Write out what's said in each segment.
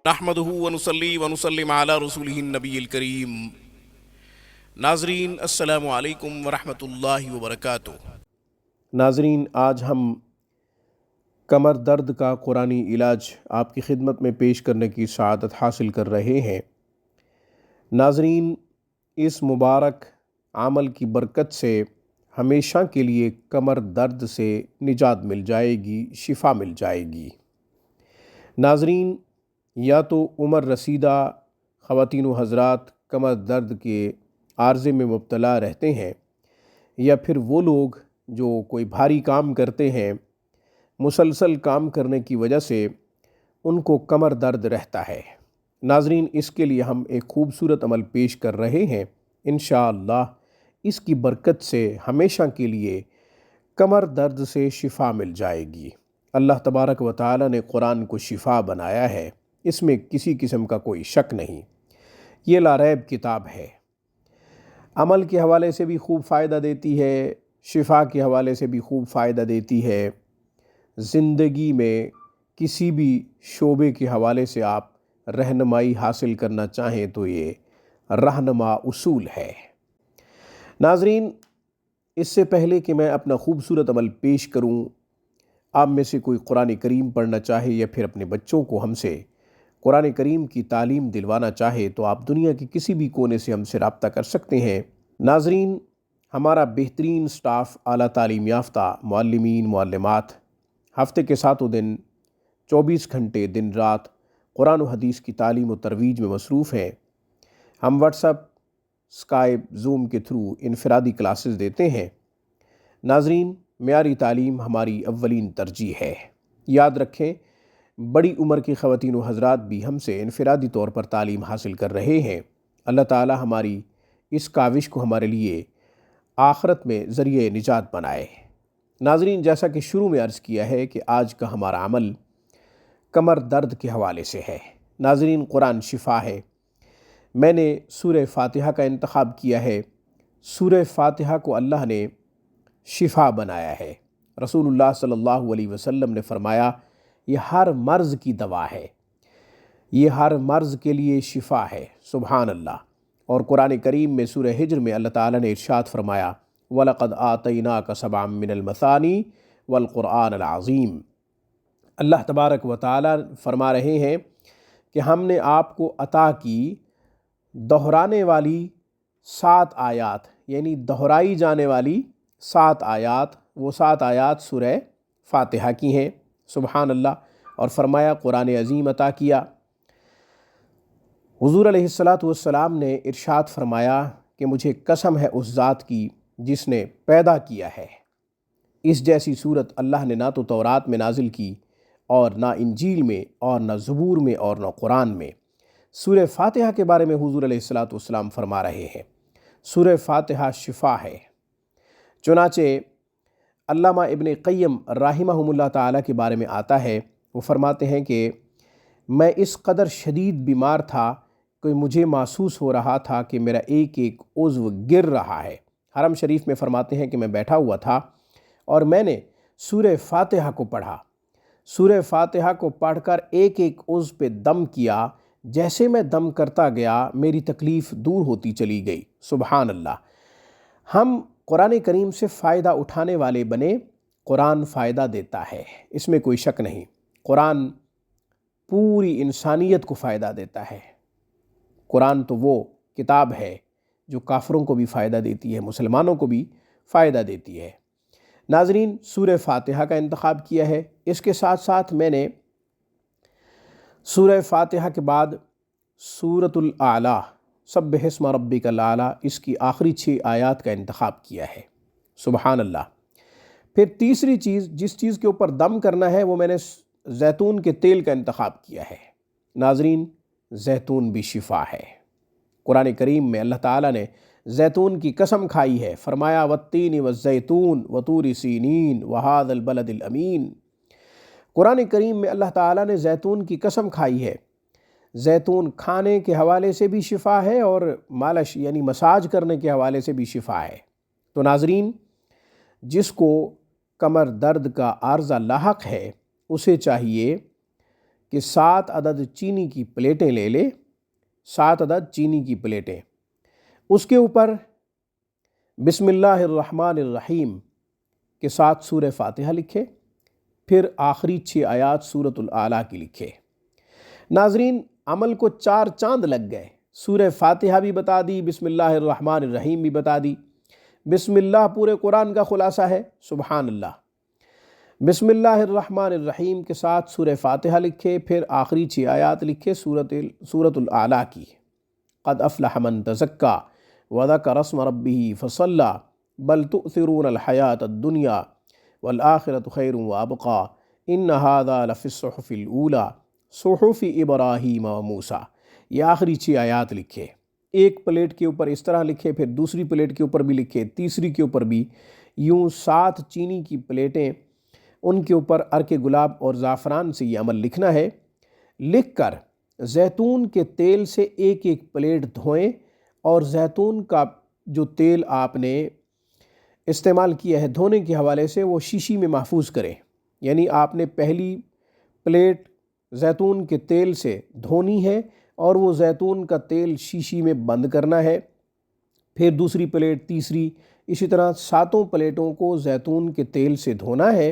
نحمدہ ونصلی ونسلم علی رسولہ النبی الکریم۔ ناظرین السلام علیکم ورحمۃ اللہ وبرکاتہ۔ ناظرین، آج ہم کمر درد کا قرآنی علاج آپ کی خدمت میں پیش کرنے کی سعادت حاصل کر رہے ہیں۔ ناظرین، اس مبارک عمل کی برکت سے ہمیشہ کے لیے کمر درد سے نجات مل جائے گی، شفا مل جائے گی۔ ناظرین، یا تو عمر رسیدہ خواتین و حضرات کمر درد کے عارضے میں مبتلا رہتے ہیں، یا پھر وہ لوگ جو کوئی بھاری کام کرتے ہیں، مسلسل کام کرنے کی وجہ سے ان کو کمر درد رہتا ہے۔ ناظرین، اس کے لیے ہم ایک خوبصورت عمل پیش کر رہے ہیں۔ انشاءاللہ اس کی برکت سے ہمیشہ کے لیے کمر درد سے شفا مل جائے گی۔ اللہ تبارک و تعالی نے قرآن کو شفا بنایا ہے، اس میں کسی قسم کا کوئی شک نہیں۔ یہ لا ریب کتاب ہے، عمل کے حوالے سے بھی خوب فائدہ دیتی ہے، شفا کے حوالے سے بھی خوب فائدہ دیتی ہے۔ زندگی میں کسی بھی شعبے کے حوالے سے آپ رہنمائی حاصل کرنا چاہیں تو یہ رہنما اصول ہے۔ ناظرین، اس سے پہلے کہ میں اپنا خوبصورت عمل پیش کروں، آپ میں سے کوئی قرآن کریم پڑھنا چاہے یا پھر اپنے بچوں کو ہم سے قرآن کریم کی تعلیم دلوانا چاہے تو آپ دنیا کے کسی بھی کونے سے ہم سے رابطہ کر سکتے ہیں۔ ناظرین، ہمارا بہترین سٹاف اعلیٰ تعلیم یافتہ معلمین معلمات ہفتے کے 7 دن 24 گھنٹے دن رات قرآن و حدیث کی تعلیم و ترویج میں مصروف ہیں۔ ہم واٹس ایپ، اسکائپ، زوم کے تھرو انفرادی کلاسز دیتے ہیں۔ ناظرین، معیاری تعلیم ہماری اولین ترجیح ہے۔ یاد رکھیں، بڑی عمر کی خواتین و حضرات بھی ہم سے انفرادی طور پر تعلیم حاصل کر رہے ہیں۔ اللہ تعالی ہماری اس کاوش کو ہمارے لیے آخرت میں ذریعہ نجات بنائے۔ ناظرین، جیسا کہ شروع میں عرض کیا ہے کہ آج کا ہمارا عمل کمر درد کے حوالے سے ہے۔ ناظرین، قرآن شفا ہے۔ میں نے سورہ فاتحہ کا انتخاب کیا ہے۔ سورہ فاتحہ کو اللہ نے شفا بنایا ہے۔ رسول اللہ صلی اللہ علیہ وسلم نے فرمایا، یہ ہر مرض کی دوا ہے، یہ ہر مرض کے لیے شفا ہے۔ سبحان اللہ۔ اور قرآن کریم میں سورہ ہجر میں اللہ تعالیٰ نے ارشاد فرمایا، وَلَقَدْ آتَيْنَاكَ سَبْعًا مِّنَ الْمَثَانِي وَالْقُرْآنَ الْعَظِيمِ۔ اللہ تبارک و تعالیٰ فرما رہے ہیں کہ ہم نے آپ کو عطا کی دہرانے والی 7 آیات، یعنی دہرائی جانے والی 7 آیات۔ وہ 7 آیات سورہ فاتحہ کی ہیں۔ سبحان اللہ۔ اور فرمایا قرآن عظیم عطا کیا۔ حضور علیہ السلام نے ارشاد فرمایا کہ مجھے قسم ہے اس ذات کی جس نے پیدا کیا ہے، اس جیسی صورت اللہ نے نہ تو تورات میں نازل کی اور نہ انجیل میں اور نہ زبور میں اور نہ قرآن میں۔ سورہ فاتحہ کے بارے میں حضور علیہ السلام فرما رہے ہیں، سورہ فاتحہ شفا ہے۔ چنانچہ علامہ ابن قیم رحمہم اللہ تعالیٰ کے بارے میں آتا ہے، وہ فرماتے ہیں کہ میں اس قدر شدید بیمار تھا کہ مجھے محسوس ہو رہا تھا کہ میرا ایک ایک عضو گر رہا ہے۔ حرم شریف میں فرماتے ہیں کہ میں بیٹھا ہوا تھا اور میں نے سورہ فاتحہ کو پڑھا۔ سورہ فاتحہ کو پڑھ کر ایک ایک عضو پہ دم کیا۔ جیسے میں دم کرتا گیا میری تکلیف دور ہوتی چلی گئی۔ سبحان اللہ۔ ہم قرآن کریم سے فائدہ اٹھانے والے بنے، قرآن فائدہ دیتا ہے، اس میں کوئی شک نہیں۔ قرآن پوری انسانیت کو فائدہ دیتا ہے۔ قرآن تو وہ کتاب ہے جو کافروں کو بھی فائدہ دیتی ہے، مسلمانوں کو بھی فائدہ دیتی ہے۔ ناظرین، سورہ فاتحہ کا انتخاب کیا ہے۔ اس کے ساتھ ساتھ میں نے سورہ فاتحہ کے بعد سورۃ الاعلیٰ، سبح اسم ربک الاعلیٰ، اس کی آخری 6 آیات کا انتخاب کیا ہے۔ سبحان اللہ۔ پھر تیسری چیز، جس چیز کے اوپر دم کرنا ہے، وہ میں نے زیتون کے تیل کا انتخاب کیا ہے۔ ناظرین، زیتون بھی شفا ہے۔ قرآن کریم میں اللہ تعالیٰ نے زیتون کی قسم کھائی ہے، فرمایا والتین والزیتون وطور سینین وہذا البلد الامین۔ قرآن کریم میں اللہ تعالیٰ نے زیتون کی قسم کھائی ہے۔ زیتون کھانے کے حوالے سے بھی شفا ہے اور مالش یعنی مساج کرنے کے حوالے سے بھی شفا ہے۔ تو ناظرین، جس کو کمر درد کا عارضہ لاحق ہے اسے چاہیے کہ 7 عدد چینی کی پلیٹیں لے لے، 7 عدد چینی کی پلیٹیں، اس کے اوپر بسم اللہ الرحمن الرحیم کے ساتھ سورہ فاتحہ لکھے، پھر آخری 6 آیات سورۃ الاعلیٰ کی لکھے۔ ناظرین، عمل کو 4 چاند لگ گئے، سورہ فاتحہ بھی بتا دی، بسم اللہ الرحمن الرحیم بھی بتا دی۔ بسم اللہ پورے قرآن کا خلاصہ ہے، سبحان اللہ۔ بسم اللہ الرحمن الرحیم کے ساتھ سورہ فاتحہ لکھے، پھر آخری 6 آیات لکھے سورۃ الاعلیٰ کی، قد افلح من تزکا وذکر اسم ربہ فصلی بل تؤثرون الحیاۃ الدنیا والآخرۃ خیر وابقی ان ھذا لفی الصحف الاولی صحف ابراہیم و موسیٰ۔ یہ آخری 6 آیات لکھے، ایک پلیٹ کے اوپر اس طرح لکھے، پھر دوسری پلیٹ کے اوپر بھی لکھے، تیسری کے اوپر بھی، یوں 7 چینی کی پلیٹیں، ان کے اوپر عرق گلاب اور زعفران سے یہ عمل لکھنا ہے۔ لکھ کر زیتون کے تیل سے ایک ایک پلیٹ دھوئیں، اور زیتون کا جو تیل آپ نے استعمال کیا ہے دھونے کے حوالے سے وہ شیشی میں محفوظ کریں، یعنی آپ نے پہلی پلیٹ زیتون کے تیل سے دھونی ہے اور وہ زیتون کا تیل شیشی میں بند کرنا ہے، پھر دوسری پلیٹ، تیسری، اسی طرح 7 پلیٹوں کو زیتون کے تیل سے دھونا ہے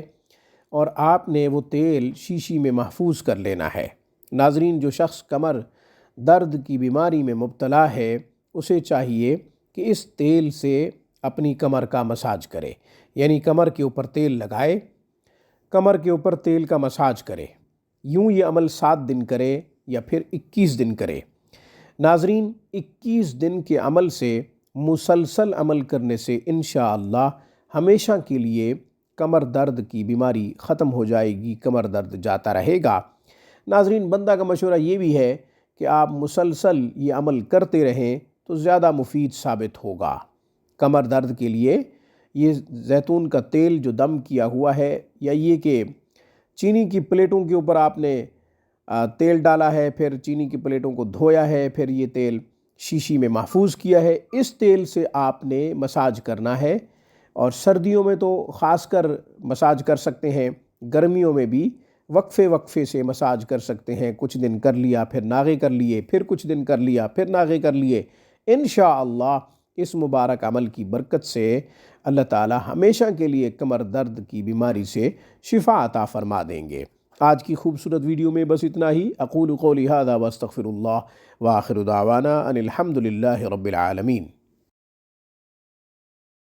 اور آپ نے وہ تیل شیشی میں محفوظ کر لینا ہے۔ ناظرین، جو شخص کمر درد کی بیماری میں مبتلا ہے اسے چاہیے کہ اس تیل سے اپنی کمر کا مساج کرے، یعنی کمر کے اوپر تیل لگائے، کمر کے اوپر تیل کا مساج کرے، یوں یہ عمل 7 دن کرے یا پھر 21 دن کرے۔ ناظرین، 21 دن کے عمل سے، مسلسل عمل کرنے سے انشاءاللہ ہمیشہ کے لیے کمر درد کی بیماری ختم ہو جائے گی، کمر درد جاتا رہے گا۔ ناظرین، بندہ کا مشورہ یہ بھی ہے کہ آپ مسلسل یہ عمل کرتے رہیں تو زیادہ مفید ثابت ہوگا۔ کمر درد کے لیے یہ زیتون کا تیل جو دم کیا ہوا ہے، یا یہ کہ چینی کی پلیٹوں کے اوپر آپ نے تیل ڈالا ہے، پھر چینی کی پلیٹوں کو دھویا ہے، پھر یہ تیل شیشی میں محفوظ کیا ہے، اس تیل سے آپ نے مساج کرنا ہے۔ اور سردیوں میں تو خاص کر مساج کر سکتے ہیں، گرمیوں میں بھی وقفے وقفے سے مساج کر سکتے ہیں، کچھ دن کر لیا پھر ناغے کر لیے، پھر کچھ دن کر لیا پھر ناغے کر لیے۔ انشاءاللہ اس مبارک عمل کی برکت سے اللہ تعالی ہمیشہ کے لیے کمر درد کی بیماری سے شفا عطا فرما دیں گے۔ آج کی خوبصورت ویڈیو میں بس اتنا ہی۔ اقول قولی ھذا واستغفر اللہ وآخر دعوانا ان الحمد للہ رب العالمین۔